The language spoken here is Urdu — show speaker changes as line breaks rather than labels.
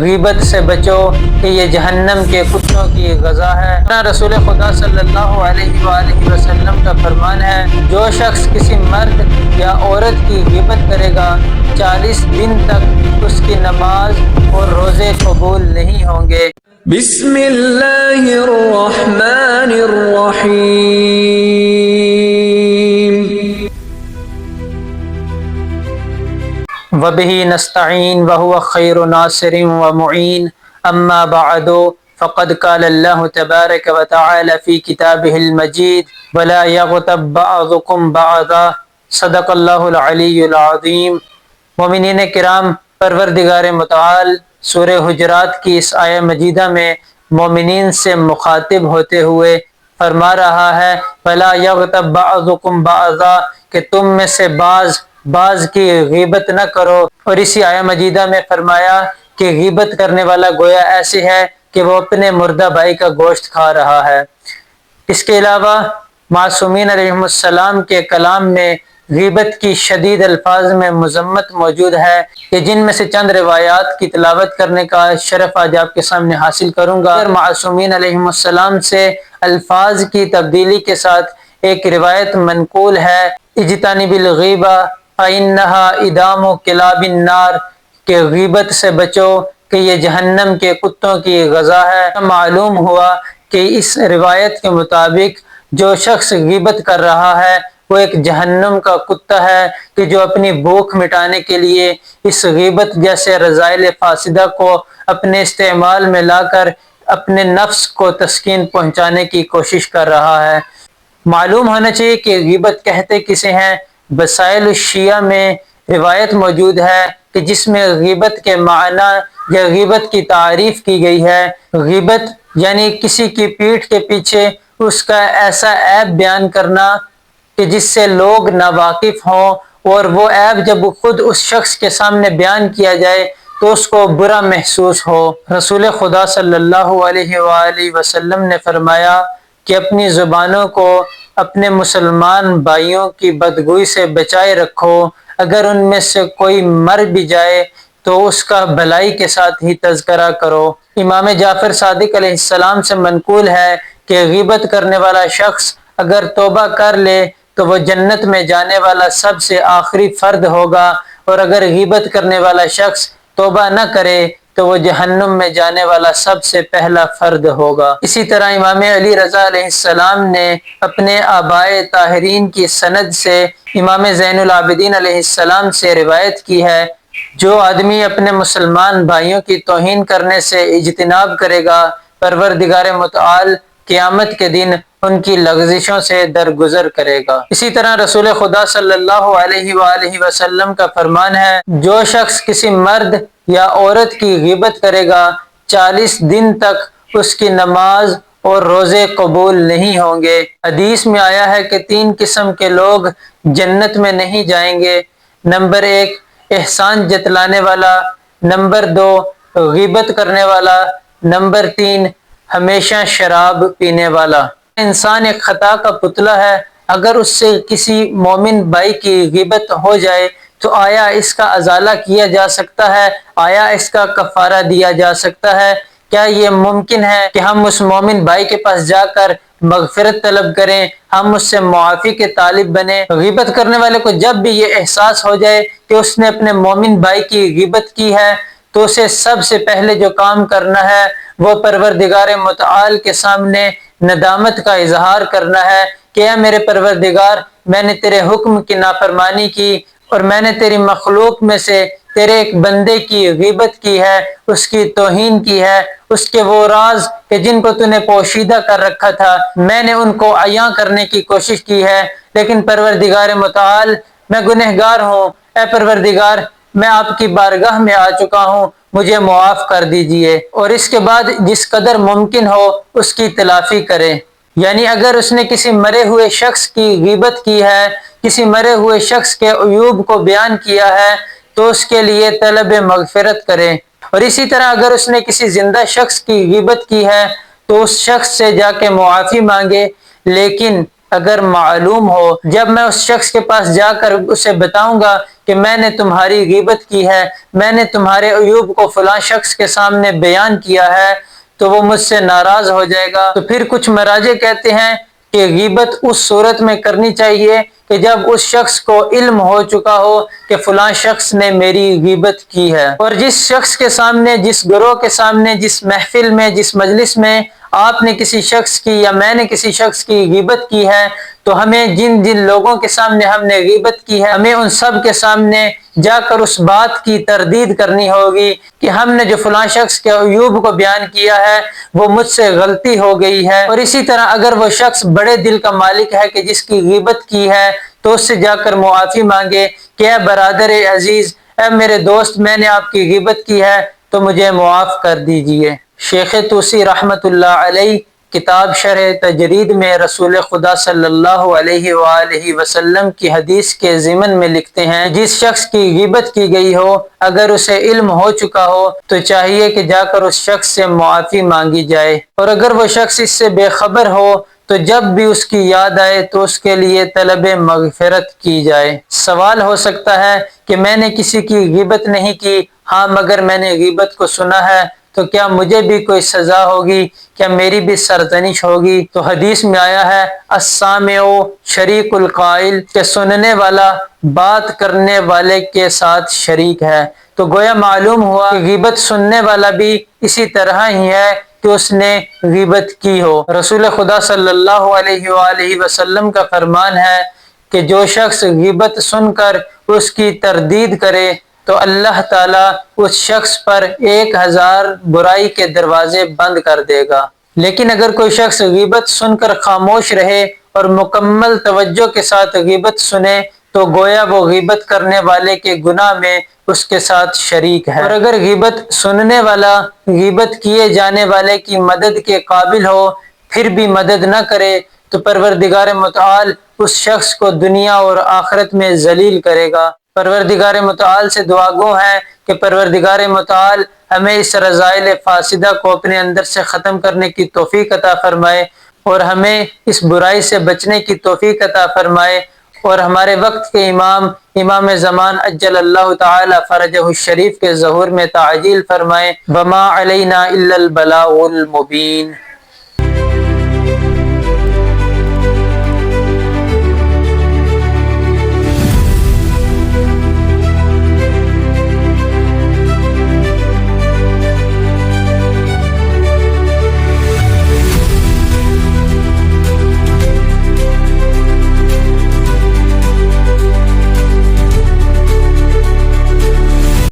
غیبت سے بچو کہ یہ جہنم کے کتوں کی غذا ہے۔ رسول خدا صلی اللہ علیہ وآلہ وسلم کا فرمان ہے، جو شخص کسی مرد یا عورت کی غیبت کرے گا 40 دن تک اس کی نماز اور روزے قبول نہیں ہوں گے۔
بسم اللہ الرحمن الرحیم۔
وَبِهِ نَسْتَعِينُ وَهُوَ خَيْرُ نَاصِرٍ وَمُعِينٍ أَمَّا بَعْدُ فَقَدْ قَالَ اللَّهُ تَبَارَكَ وَتَعَالَى فِي كِتَابِهِ الْمَجِيدِ وَلَا يَغْتَبْ بَعْضُكُمْ بَعْضًا صدق اللہ العلی العظیم۔ مومنین کرام، پروردگار متعال سورہ حجرات کی اس آیہ مجیدہ میں مومنین سے مخاطب ہوتے ہوئے فرما رہا ہے وَلَا يَغْتَبْ بَعْضُكُمْ بَعْضًا کہ تم میں سے بعض کی غیبت نہ کرو، اور اسی آیہ مجیدہ میں فرمایا کہ غیبت کرنے والا گویا ایسے ہے کہ وہ اپنے مردہ بھائی کا گوشت کھا رہا ہے۔ اس کے علاوہ معصومین علیہم السلام کے کلام میں غیبت کی شدید الفاظ میں مذمت موجود ہے کہ جن میں سے چند روایات کی تلاوت کرنے کا شرف آج آپ کے سامنے حاصل کروں گا۔ معصومین علیہم السلام سے الفاظ کی تبدیلی کے ساتھ ایک روایت منقول ہے، اجتنب الغیبہ فإنہا ادام کلاب النار کہ غیبت سے بچو کہ یہ جہنم کے کتوں کی غذا ہے۔ معلوم ہوا کہ اس روایت کے مطابق جو شخص غیبت کر رہا ہے وہ ایک جہنم کا کتا ہے کہ جو اپنی بھوک مٹانے کے لیے اس غیبت جیسے رذائل فاسدہ کو اپنے استعمال میں لا کر اپنے نفس کو تسکین پہنچانے کی کوشش کر رہا ہے۔ معلوم ہونا چاہیے کہ غیبت کہتے کسے ہیں۔ وسائل الشیعہ میں روایت موجود ہے کہ جس میں غیبت کے معنی یا غیبت کی تعریف کی گئی ہے۔ غیبت یعنی کسی کی پیٹھ کے پیچھے اس کا ایسا عیب بیان کرنا کہ جس سے لوگ ناواقف ہوں، اور وہ عیب جب خود اس شخص کے سامنے بیان کیا جائے تو اس کو برا محسوس ہو۔ رسول خدا صلی اللہ علیہ وآلہ وسلم نے فرمایا کہ اپنی زبانوں کو اپنے مسلمان بھائیوں کی بدگوئی سے بچائے رکھو، اگر ان میں سے کوئی مر بھی جائے تو اس کا بھلائی کے ساتھ ہی تذکرہ کرو۔ امام جعفر صادق علیہ السلام سے منقول ہے کہ غیبت کرنے والا شخص اگر توبہ کر لے تو وہ جنت میں جانے والا سب سے آخری فرد ہوگا، اور اگر غیبت کرنے والا شخص توبہ نہ کرے تو وہ جہنم میں جانے والا سب سے پہلا فرد ہوگا۔ اسی طرح امام علی رضا علیہ السلام نے اپنے آبائے طاہرین کی سند سے امام زین العابدین علیہ السلام سے روایت کی ہے، جو آدمی اپنے مسلمان بھائیوں کی توہین کرنے سے اجتناب کرے گا، پروردگار متعال قیامت کے دن ان کی لغزشوں سے درگزر کرے گا۔ اسی طرح رسول خدا صلی اللہ علیہ وآلہ وسلم کا فرمان ہے، جو شخص کسی مرد یا عورت کی غیبت کرے گا 40 دن تک اس کی نماز اور روزے قبول نہیں ہوں گے۔ حدیث میں آیا ہے کہ 3 قسم کے لوگ جنت میں نہیں جائیں گے۔ نمبر 1 احسان جتلانے والا، نمبر 2 غیبت کرنے والا، نمبر 3 ہمیشہ شراب پینے والا۔ انسان ایک خطا کا پتلا ہے، اگر اس سے کسی مومن بھائی کی غیبت ہو جائے تو آیا اس کا ازالہ کیا جا سکتا ہے؟ آیا اس کا کفارہ دیا جا سکتا ہے؟ کیا یہ ممکن ہے کہ ہم اس مومن بھائی کے پاس جا کر مغفرت طلب کریں، ہم اس سے معافی کے طالب بنیں؟ غیبت کرنے والے کو جب بھی یہ احساس ہو جائے کہ اس نے اپنے مومن بھائی کی غیبت کی ہے تو اسے سب سے پہلے جو کام کرنا ہے وہ پروردگار متعال کے سامنے ندامت کا اظہار کرنا ہے کہ اے میرے پروردگار، میں نے تیرے حکم کی نافرمانی کی اور میں نے تیری مخلوق میں سے تیرے ایک بندے کی غیبت کی ہے، اس کی توہین کی ہے، اس کے وہ راز کہ جن کو تو نے پوشیدہ کر رکھا تھا میں نے ان کو عیاں کرنے کی کوشش کی ہے، لیکن پروردگار متعال میں گنہگار ہوں، اے پروردگار میں آپ کی بارگاہ میں آ چکا ہوں، مجھے معاف کر دیجئے۔ اور اس کے بعد جس قدر ممکن ہو اس کی تلافی کرے۔ یعنی اگر اس نے کسی مرے ہوئے شخص کی غیبت کی ہے، کسی مرے ہوئے شخص کے عیوب کو بیان کیا ہے تو اس کے لیے طلب مغفرت کرے، اور اسی طرح اگر اس نے کسی زندہ شخص کی غیبت کی ہے تو اس شخص سے جا کے معافی مانگے، لیکن اگر معلوم ہو، جب میں اس شخص کے پاس جا کر اسے بتاؤں گا کہ میں نے تمہاری غیبت کی ہے، میں نے تمہارے عیوب کو فلاں شخص کے سامنے بیان کیا ہے، تو وہ مجھ سے ناراض ہو جائے گا۔ تو پھر کچھ مراجع کہتے ہیں کہ غیبت اس صورت میں کرنی چاہیے کہ جب اس شخص کو علم ہو چکا ہو کہ فلاں شخص نے میری غیبت کی ہے، اور جس شخص کے سامنے، جس گروہ کے سامنے، جس محفل میں، جس مجلس میں آپ نے کسی شخص کی یا میں نے کسی شخص کی غیبت کی ہے، تو ہمیں جن جن لوگوں کے سامنے ہم نے غیبت کی ہے، ہمیں ان سب کے سامنے جا کر اس بات کی تردید کرنی ہوگی کہ ہم نے جو فلاں شخص کے عیوب کو بیان کیا ہے وہ مجھ سے غلطی ہو گئی ہے۔ اور اسی طرح اگر وہ شخص بڑے دل کا مالک ہے کہ جس کی غیبت کی ہے، تو اس سے جا کر معافی مانگے کہ اے برادر عزیز، اے میرے دوست، میں نے آپ کی غیبت کی ہے تو مجھے معاف کر دیجئے۔ شیخ طوسی رحمۃ اللہ علیہ کتاب شرح تجرید میں رسول خدا صلی اللہ علیہ وآلہ وسلم کی حدیث کے ضمن میں لکھتے ہیں، جس شخص کی غیبت کی گئی ہو اگر اسے علم ہو چکا ہو تو چاہیے کہ جا کر اس شخص سے معافی مانگی جائے، اور اگر وہ شخص اس سے بے خبر ہو تو جب بھی اس کی یاد آئے تو اس کے لیے طلب مغفرت کی جائے۔ سوال ہو سکتا ہے کہ میں نے کسی کی غیبت نہیں کی، ہاں مگر میں نے غیبت کو سنا ہے، تو کیا مجھے بھی کوئی سزا ہوگی؟ کیا میری بھی سرزنش ہوگی؟ تو حدیث میں آیا ہے السامع شریک القائل، کہ سننے والا بات کرنے والے کے ساتھ شریک ہے۔ تو گویا معلوم ہوا کہ غیبت سننے والا بھی اسی طرح ہی ہے کہ اس نے غیبت کی ہو۔ رسول خدا صلی اللہ علیہ وآلہ وسلم کا فرمان ہے کہ جو شخص غیبت سن کر اس کی تردید کرے تو اللہ تعالیٰ اس شخص پر 1000 برائی کے دروازے بند کر دے گا۔ لیکن اگر کوئی شخص غیبت سن کر خاموش رہے اور مکمل توجہ کے ساتھ غیبت سنے تو گویا وہ غیبت کرنے والے کے گناہ میں اس کے ساتھ شریک ہے۔ اور اگر غیبت سننے والا غیبت کیے جانے والے کی مدد کے قابل ہو پھر بھی مدد نہ کرے تو پروردگار متعال اس شخص کو دنیا اور آخرت میں ذلیل کرے گا۔ پروردگار متعال سے دعا گو ہے کہ پروردگار متعال ہمیں اس رذائل فاسدہ کو اپنے اندر سے ختم کرنے کی توفیق عطا فرمائے، اور ہمیں اس برائی سے بچنے کی توفیق عطا فرمائے، اور ہمارے وقت کے امام زمان عجل اللہ تعالی فرجہ الشریف کے ظہور میں تعجیل فرمائے۔ وما علینا الا البلاغ المبین۔